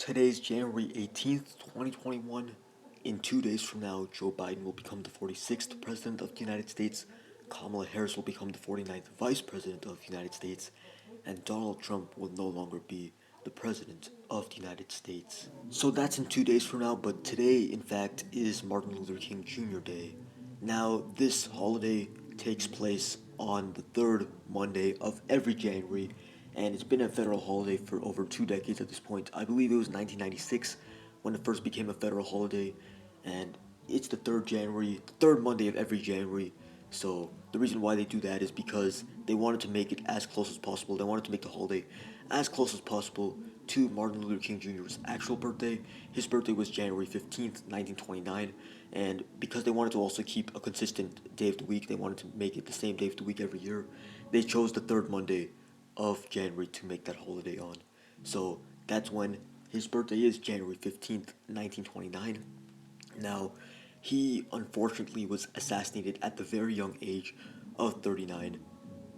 Today's January 18th, 2021. In 2 days from now, Joe Biden will become the 46th President of the United States, Kamala Harris will become the 49th Vice President of the United States, and Donald Trump will no longer be the President of the United States. So that's in 2 days from now, but today, in fact, is Martin Luther King Jr. Day. Now, this holiday takes place on the third Monday of every January, and it's been a federal holiday for over 2 decades at this point. I believe it was 1996 when it first became a federal holiday, and it's the third Monday of every January. So the reason why they do that is because they wanted to make it as close as possible. They wanted to make the holiday as close as possible to Martin Luther King Jr.'s actual birthday. His birthday was January 15th, 1929, and because they wanted to also keep a consistent day of the week, they wanted to make it the same day of the week every year, they chose the third Monday of January to make that holiday on. So that's when his birthday is, January 15th, 1929. Now, he unfortunately was assassinated at the very young age of 39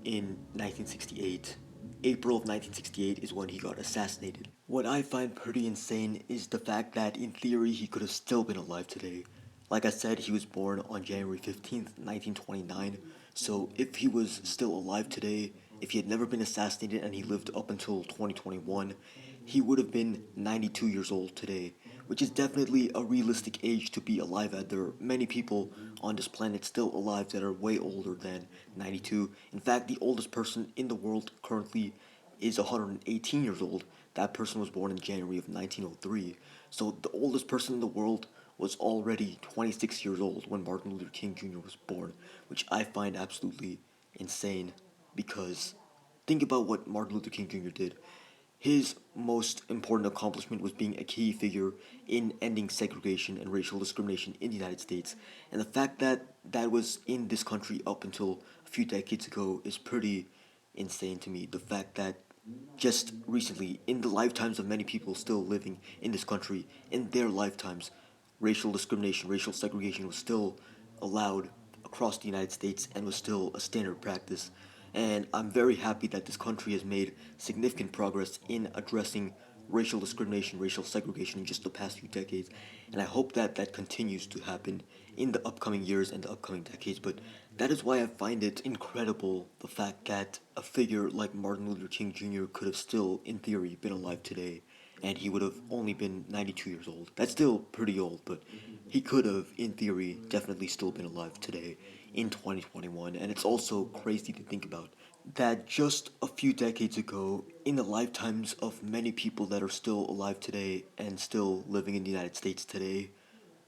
in 1968. April of 1968 is when he got assassinated. What I find pretty insane is the fact that in theory he could have still been alive today. Like I said, he was born on January 15th, 1929, so if he was still alive today, if he had never been assassinated and he lived up until 2021, he would have been 92 years old today, which is definitely a realistic age to be alive at. There are many people on this planet still alive that are way older than 92. In fact, the oldest person in the world currently is 118 years old. That person was born in January of 1903. So the oldest person in the world was already 26 years old when Martin Luther King Jr. was born, which I find absolutely insane because think about what Martin Luther King Jr. did. His most important accomplishment was being a key figure in ending segregation and racial discrimination in the United States. And the fact that that was in this country up until a few decades ago is pretty insane to me. The fact that just recently, in the lifetimes of many people still living in this country, in their lifetimes, racial discrimination, racial segregation was still allowed across the United States and was still a standard practice. And I'm very happy that this country has made significant progress in addressing racial discrimination, racial segregation in just the past few decades. And I hope that that continues to happen in the upcoming years and the upcoming decades. But that is why I find it incredible the fact that a figure like Martin Luther King Jr. could have still, in theory, been alive today. And he would have only been 92 years old. That's still pretty old, but he could have, in theory, definitely still been alive today in 2021. And it's also crazy to think about that just a few decades ago, in the lifetimes of many people that are still alive today and still living in the United States today,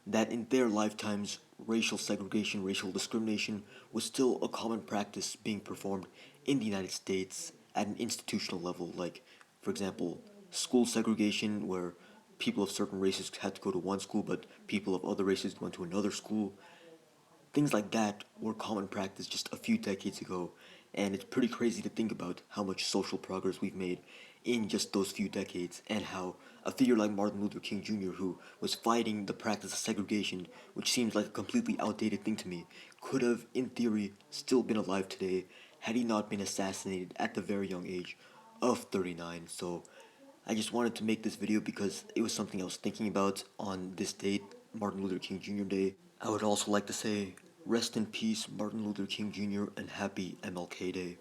that in their lifetimes, racial segregation, racial discrimination was still a common practice being performed in the United States at an institutional level, like, for example, school segregation, where people of certain races had to go to one school, but people of other races went to another school. Things like that were common practice just a few decades ago, and it's pretty crazy to think about how much social progress we've made in just those few decades, and how a figure like Martin Luther King Jr., who was fighting the practice of segregation, which seems like a completely outdated thing to me, could have, in theory, still been alive today had he not been assassinated at the very young age of 39. So I just wanted to make this video because it was something I was thinking about on this date, Martin Luther King Jr. Day. I would also like to say, rest in peace, Martin Luther King Jr., and happy MLK Day.